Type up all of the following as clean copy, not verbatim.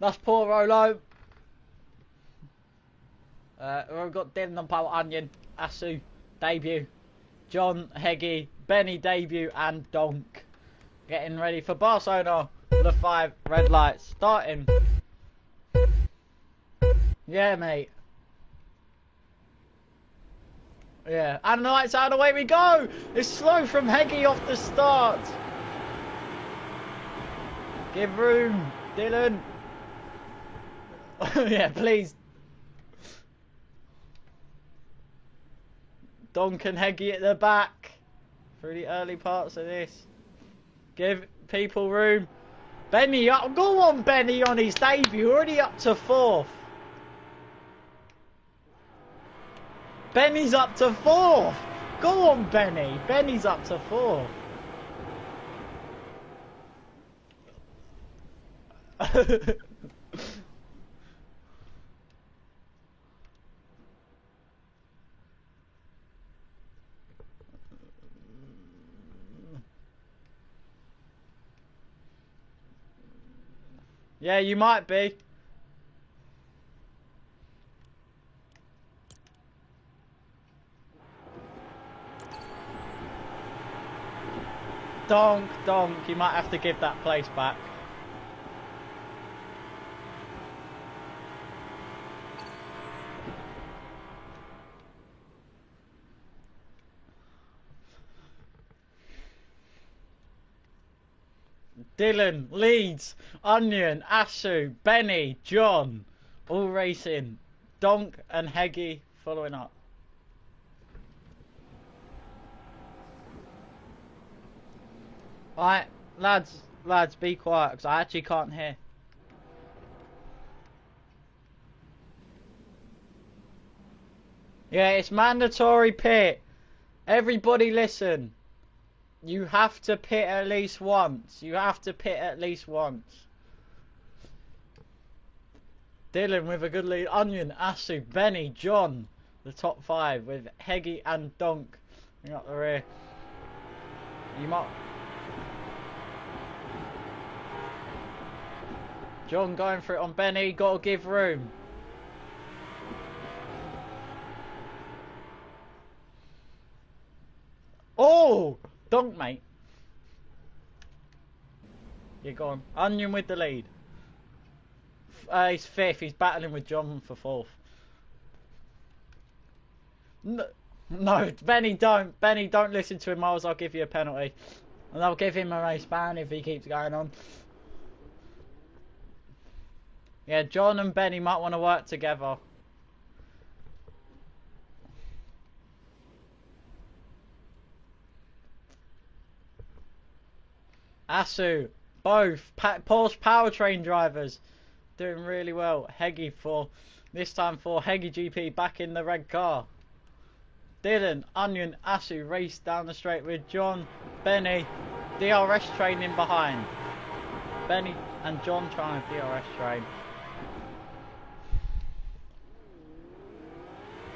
That's poor Rolo. We've got Dylan on Power Onion, Asu, debut, John, Heggy, Benny, debut, and Donk. Getting ready for Barcelona. The 5 red lights starting. Yeah, mate. Yeah, and the lights out, away we go! It's slow from Heggy off the start. Give room, Dylan. Yeah, please. Donk and Heggy at the back through the early parts of this. Give people room. Benny up. Go on, Benny, on his debut. Already up to 4th. Benny's up to 4th. Go on, Benny. Benny's up to 4th. Yeah, you might be. Donk, you might have to give that place back. Dylan, Leeds, Onion, Asu, Benny, John, all racing. Donk and Heggy following up. Alright, lads, be quiet, because I actually can't hear. Yeah, it's mandatory pit. Everybody listen. You have to pit at least once. You have to pit at least once. Dylan with a good lead. Onion, Asu, Benny, John. The top 5 with Heggy and Donk. Bring up the rear. You might... John going for it on Benny. Got to give room. Oh! Donk, mate. You're gone. Onion with the lead. He's 5th. He's battling with John for 4th. No, Benny, don't. Benny, don't listen to him, Miles. I'll give you a penalty. And I'll give him a race ban if he keeps going on. Yeah, John and Benny might want to work together. Asu, both Porsche powertrain drivers doing really well. Heggy for this time for Heggy GP back in the red car. Dylan, Onion, Asu race down the straight with John, Benny, DRS training behind. Benny and John trying to DRS train.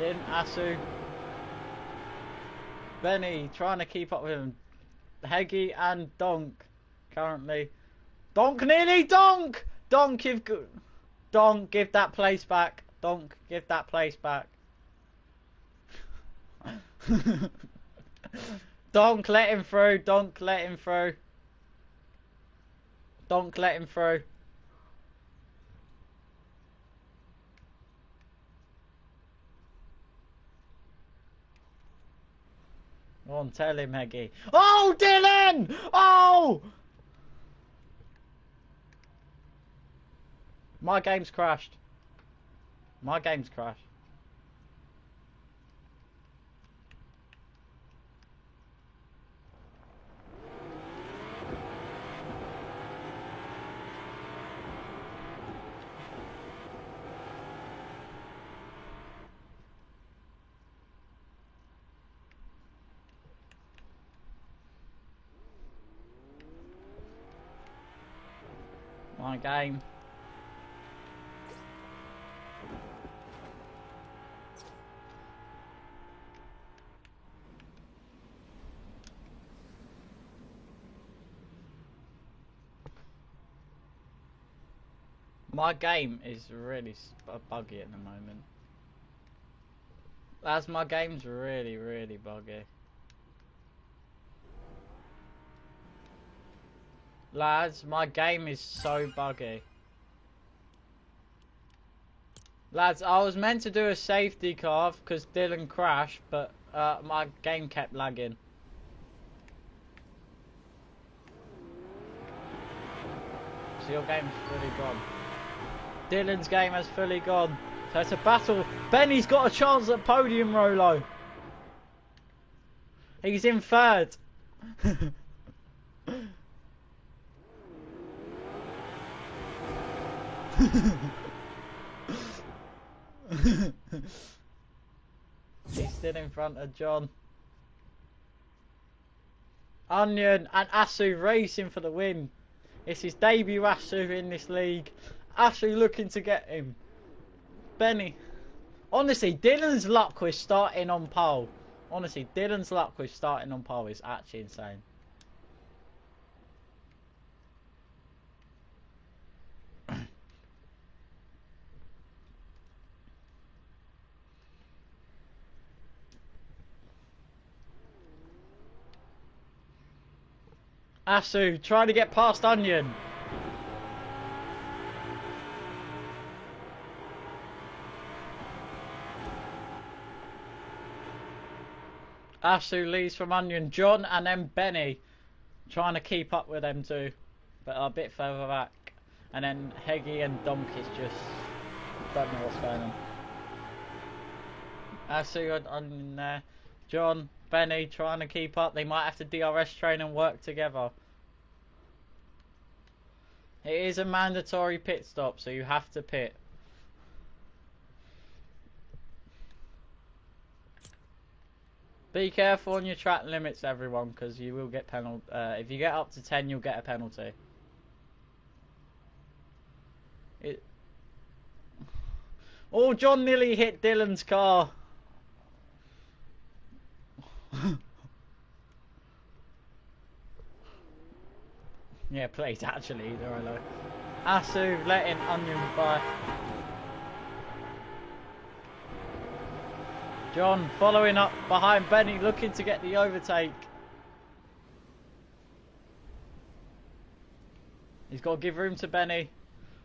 Dylan, Asu, Benny trying to keep up with him. Heggy and Donk currently. Donk nearly Donk! Donk, Donk, give that place back. Donk, give that place back. Donk, let him through. Donk, let him through. Donk, let him through. Go on, tell him, Heggy. Oh, Dylan! Oh! My game's crashed. My game's crashed. My game. My game is really buggy at the moment. As my game's really buggy. Lads, my game is so buggy. Lads, I was meant to do a safety car because Dylan crashed, but my game kept lagging. So your game's fully gone. Dylan's game has fully gone. So it's a battle. Benny's got a chance at podium, Rolo. He's in third. He's still in front of John. Onion and Asu racing for the win. It's his debut Asu in this league. Asu looking to get him. Benny. Honestly, Dylan's luck with starting on pole. Honestly, Dylan's luck with starting on pole is actually insane. Asu trying to get past Onion. Asu leads from Onion. John and then Benny trying to keep up with them two, but a bit further back. And then Heggy and Donkey's just don't know what's going on. Asu and Onion there. John, Benny trying to keep up. They might have to DRS train and work together. It is a mandatory pit stop, so you have to pit. Be careful on your track limits, everyone, because you will get penalty. If you get up to 10, you'll get a penalty. Oh, John nearly hit Dylan's car. Yeah, please, actually, they're alone. Asu letting Onion by. John following up behind Benny, looking to get the overtake. He's got to give room to Benny,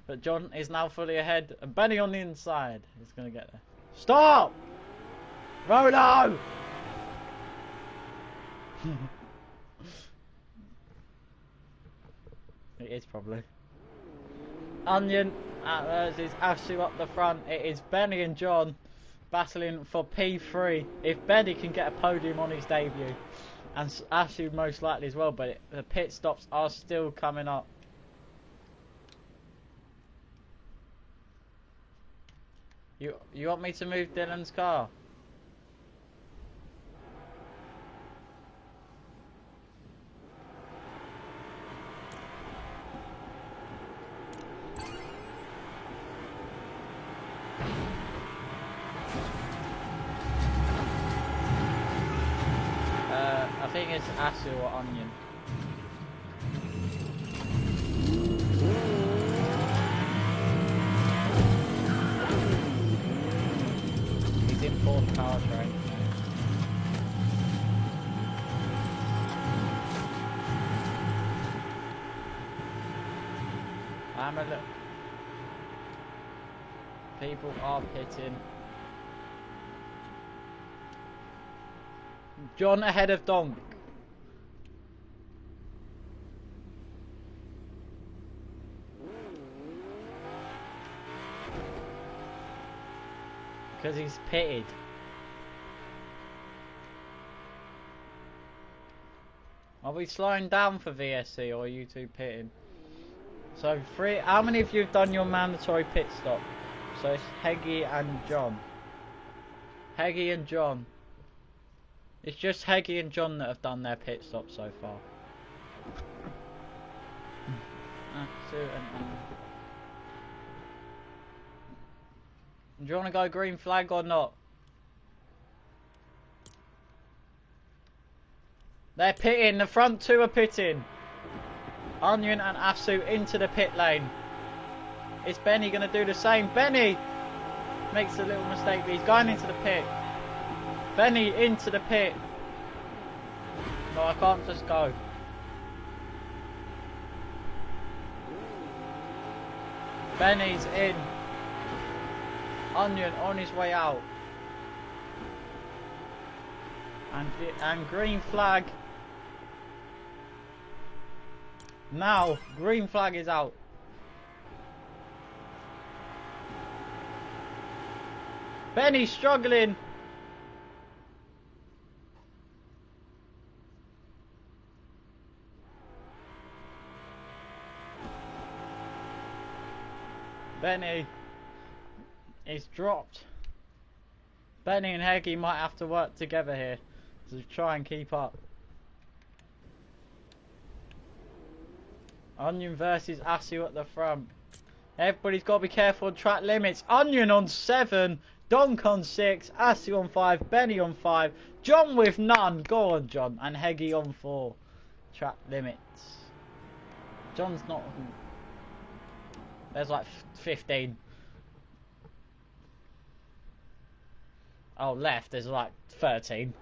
but John is now fully ahead, and Benny on the inside. He's going to get there. Stop! Rolo! It is probably. Onion is Asu up the front. It is Benny and John battling for P3. If Benny can get a podium on his debut, and Asu most likely as well, but the pit stops are still coming up. You want me to move Dylan's car? I think it's Asu or Onion. He's in fourth powertrain. I'm a look. People are pitting. John ahead of Donk. Because he's pitted. Are we slowing down for VSC or are you two pitting? So how many of you have done your mandatory pit stop? So it's Heggy and John. Heggy and John. It's just Heggy and John that have done their pit stop so far. Do you want to go green flag or not? They're pitting. The front two are pitting. Onion and Asu into the pit lane. Is Benny going to do the same? Benny makes a little mistake, but he's going into the pit. Benny into the pit. No, I can't just go. Benny's in. Onion on his way out. And green flag. Now, green flag is out. Benny's struggling. Benny is dropped. Benny and Heggie might have to work together here to try and keep up. Onion versus Asu at the front. Everybody's got to be careful on track limits. Onion on 7, Donk on 6, Asu on 5, Benny on 5, John with none. Go on, John. And Heggie on 4. Track limits. John's not. There's like 15. Oh, left, there's like 13.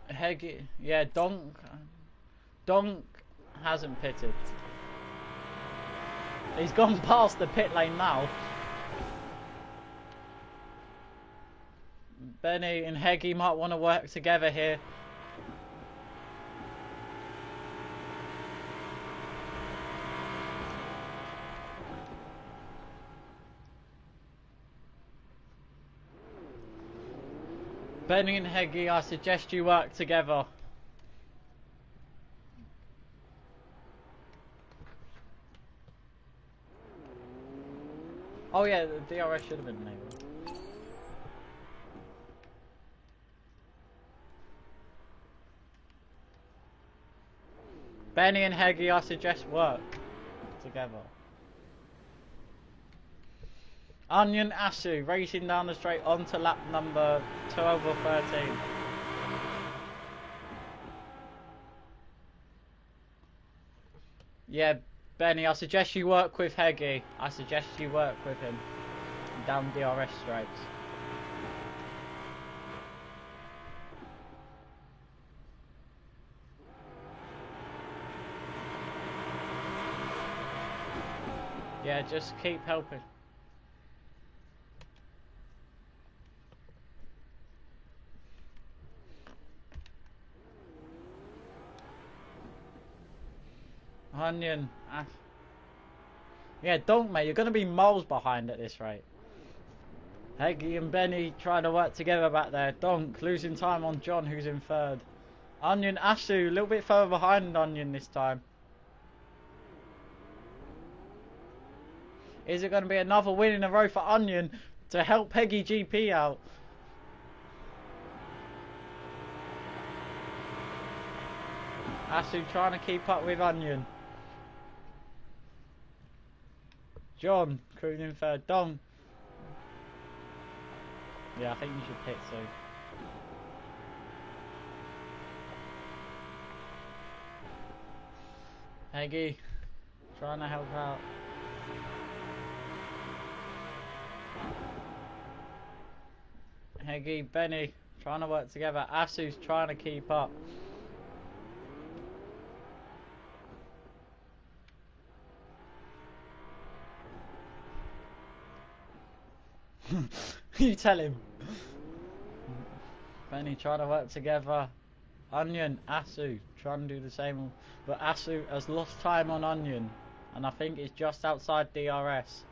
Heggie, yeah, Donk hasn't pitted. He's gone past the pit lane now. Benny and Heggie might want to work together here. Benny and Heggie, I suggest you work together. Oh yeah, the DRS should have been enabled. Benny and Heggie, I suggest work together. Onion Asu racing down the straight onto lap number 12 or 13. Yeah, Benny, I suggest you work with Heggie. I suggest you work with him down DRS straights. Yeah, just keep helping. Onion. Yeah, don't, mate. You're going to be miles behind at this rate. Heggie and Benny trying to work together back there. Donk losing time on John, who's in 3rd. Onion, Asu, a little bit further behind Onion this time. Is it going to be another win in a row for Onion to help Heggie GP out? Asu trying to keep up with Onion. John cruising 3rd. Dom. Yeah, I think you should pit soon. Heggie trying to help out. Heggie, Benny trying to work together. Asu's trying to keep up. You tell him. Benny trying to work together. Onion, Asu trying to do the same, but Asu has lost time on Onion, and I think it's just outside DRS.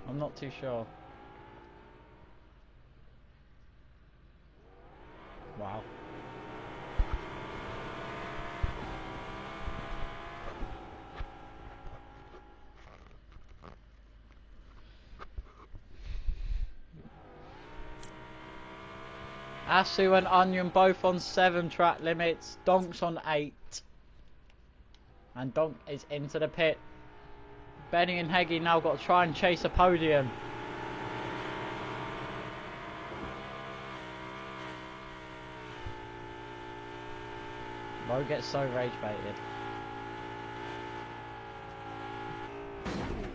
I'm not too sure. Wow. Asu and Onion both on 7 track limits. Donk's on 8. And Donk is into the pit. Benny and Heggie now got to try and chase a podium. Don't get so rage baited.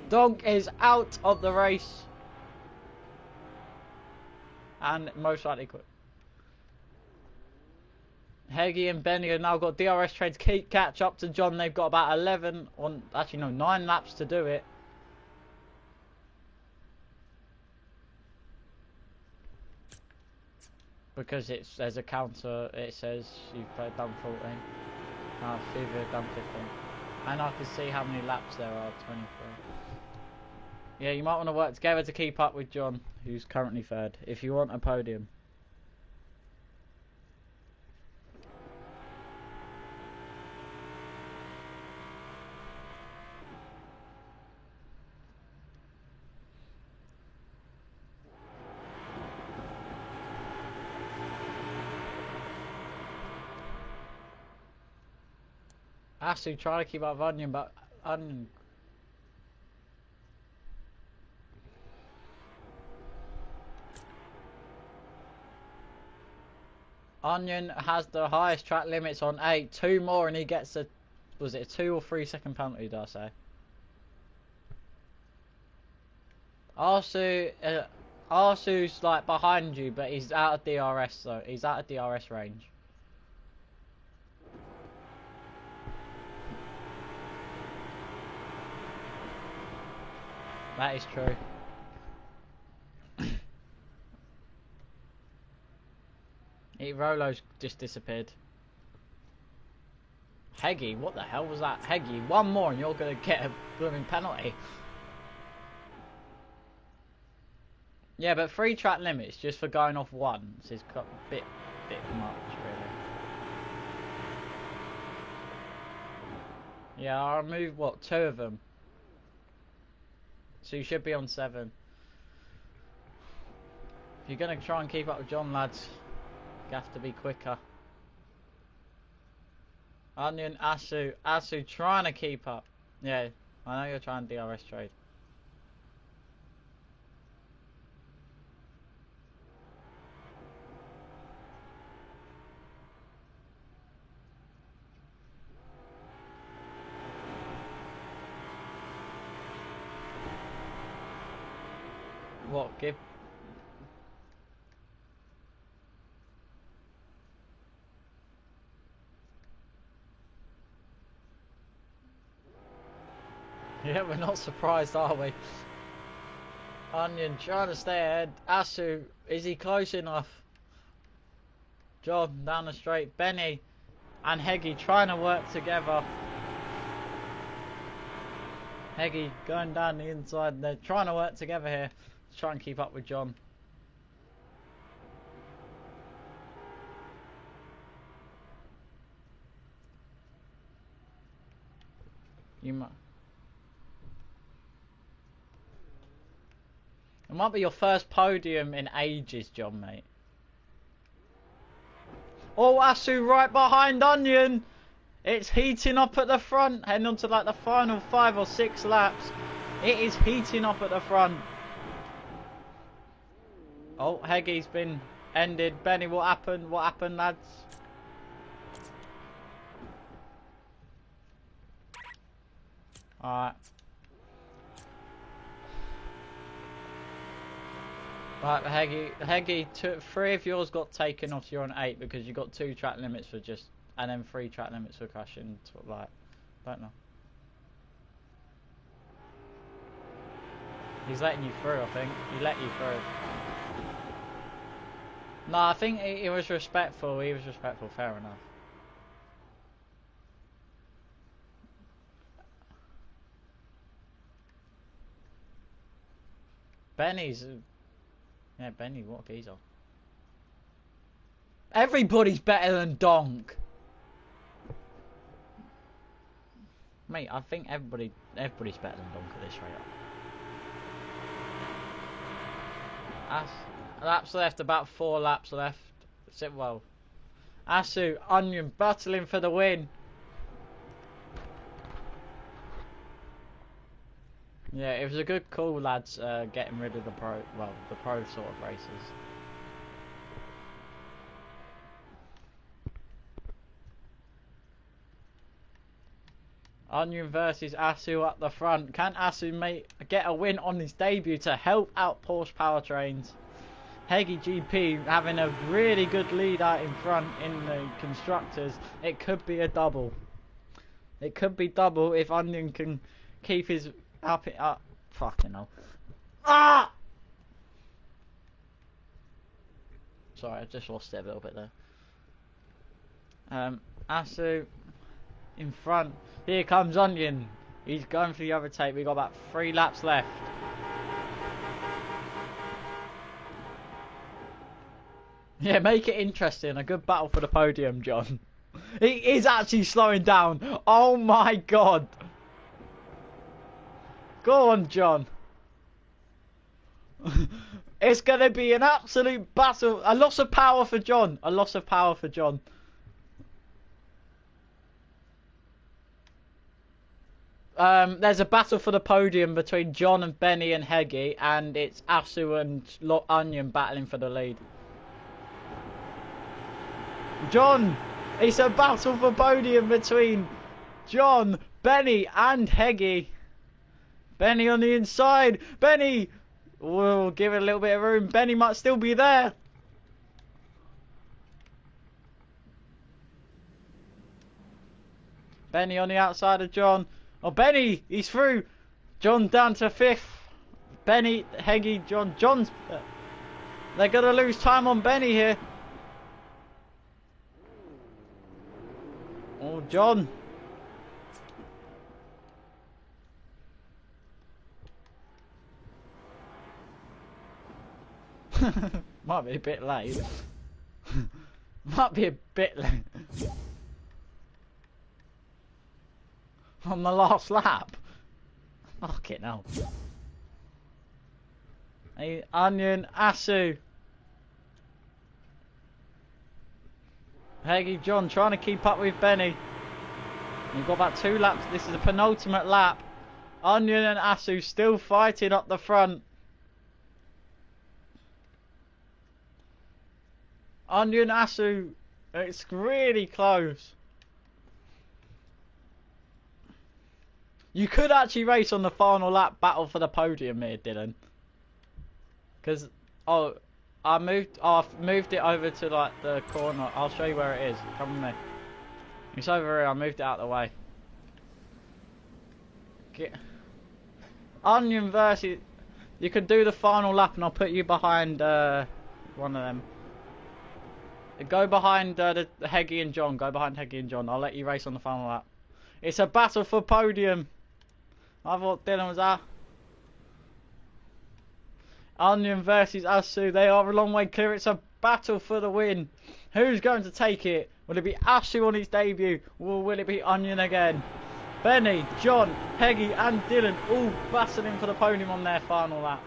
Donk is out of the race. And most likely quit. Heggy and Benny have now got DRS trades catch up to John. They've got about 11 on, actually no, 9 laps to do it. Because there's a counter, it says you've done 14. FIFA done 15. And I can see how many laps there are, 23. Yeah, you might want to work together to keep up with John, who's currently third, if you want a podium. Asu trying to keep up with Onion, but Onion... Onion has the highest track limits on 8. 2 more and he gets a... Was it a 2 or 3 second penalty, did I say? Arsu's like behind you, but he's out of DRS, so he's out of DRS range. That is true. Rolo's just disappeared. Heggy, what the hell was that? Heggy, one more and you're gonna get a blooming penalty. Yeah, but 3 track limits just for going off once is a bit much, really. Yeah, I'll remove what, 2 of them. So you should be on 7. If you're gonna try and keep up with John, lads, you have to be quicker. Onion, Asu trying to keep up. Yeah, I know you're trying to DRS trade. What, give... Yeah, we're not surprised, are we? Onion trying to stay ahead. Asu, is he close enough? John down the straight. Benny and Heggy trying to work together. Heggy going down the inside. They're trying to work together here. Let's try and keep up with John. You might... It might be your first podium in ages, John, mate. Oh, Asu right behind Onion. It's heating up at the front, heading on to like the final 5 or 6 laps. It is heating up at the front. Oh, Heggy's been ended. Benny, what happened? What happened, lads? Alright. Right, Heggy, 3 of yours got taken off. You're on 8 because you got 2 track limits for just, and then 3 track limits for crashing. Like, don't know. He's letting you through, I think. He let you through. No, I think he was respectful. He was respectful. Fair enough. Benny's... Yeah, Benny, what a geezer. Everybody's better than Donk. Mate, I think everybody's better than Donk at this rate. Laps left, about 4 laps left. Sit well. Asu, Onion battling for the win. Yeah, it was a good call, lads, getting rid of the pro sort of races. Onion versus Asu at the front. Can Asu get a win on his debut to help out Porsche Powertrains? Heggy GP having a really good lead out in front in the constructors. It could be a double. It could be double if Onion can keep his up. Fucking hell. Ah! Sorry, I just lost it a little bit there. Asu in front. Here comes Onion. He's going for the overtake. We've got about 3 laps left. Yeah, make it interesting. A good battle for the podium, John. He is actually slowing down. Oh my god. Go on, John. It's going to be an absolute battle. A loss of power for John. A loss of power for John. There's a battle for the podium between John and Benny and Heggy, and it's Asu and Onion battling for the lead. John! It's a battle for podium between John, Benny and Heggy. Benny on the inside. Benny! We'll give it a little bit of room. Benny might still be there. Benny on the outside of John. Oh, Benny! He's through. John down to 5th. Benny, Heggy, John. John's... they're going to lose time on Benny here. Oh, John. Might be a bit late. Might be a bit late. On the last lap. Fucking hell. Hey, Onion, Asu. Heggy, John trying to keep up with Benny. You've got about 2 laps. This is the penultimate lap. Onion and Asu still fighting up the front. Onion, Asu, it's really close. You could actually race on the final lap battle for the podium here, Dylan. Because, I've moved it over to like the corner. I'll show you where it is. Come with me. It's over here. I moved it out of the way. Onion versus... You could do the final lap and I'll put you behind one of them. Go behind the Heggy and John. Go behind Heggy and John. I'll let you race on the final lap. It's a battle for podium. I thought Dylan was out. Onion versus Asu. They are a long way clear. It's a battle for the win. Who's going to take it? Will it be Asu on his debut? Or will it be Onion again? Benny, John, Heggy and Dylan all battling for the podium on their final lap.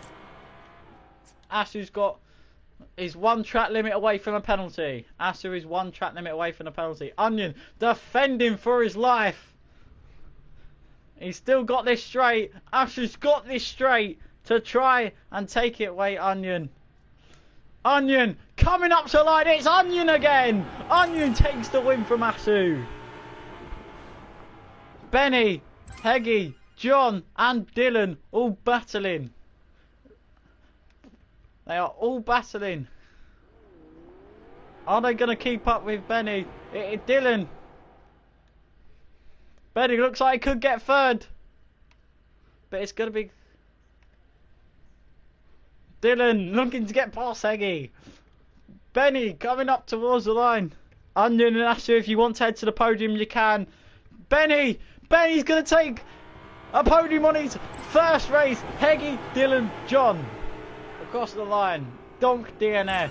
Asu's got... is 1 track limit away from a penalty. Asu is 1 track limit away from a penalty. Onion defending for his life. He's still got this straight. Asu's got this straight to try and take it away. Onion. Onion coming up to line. It's Onion again. Onion takes the win from Asu. Benny, Heggy, John and Dylan all battling. They are all battling. Are they going to keep up with Benny? Dylan. Benny looks like he could get 3rd. But it's going to be... Dylan looking to get past Heggy. Benny coming up towards the line. Onion and Asu, if you want to head to the podium, you can. Benny! Benny's going to take a podium on his first race. Heggy, Dylan, John. Across the line. Donk DNF.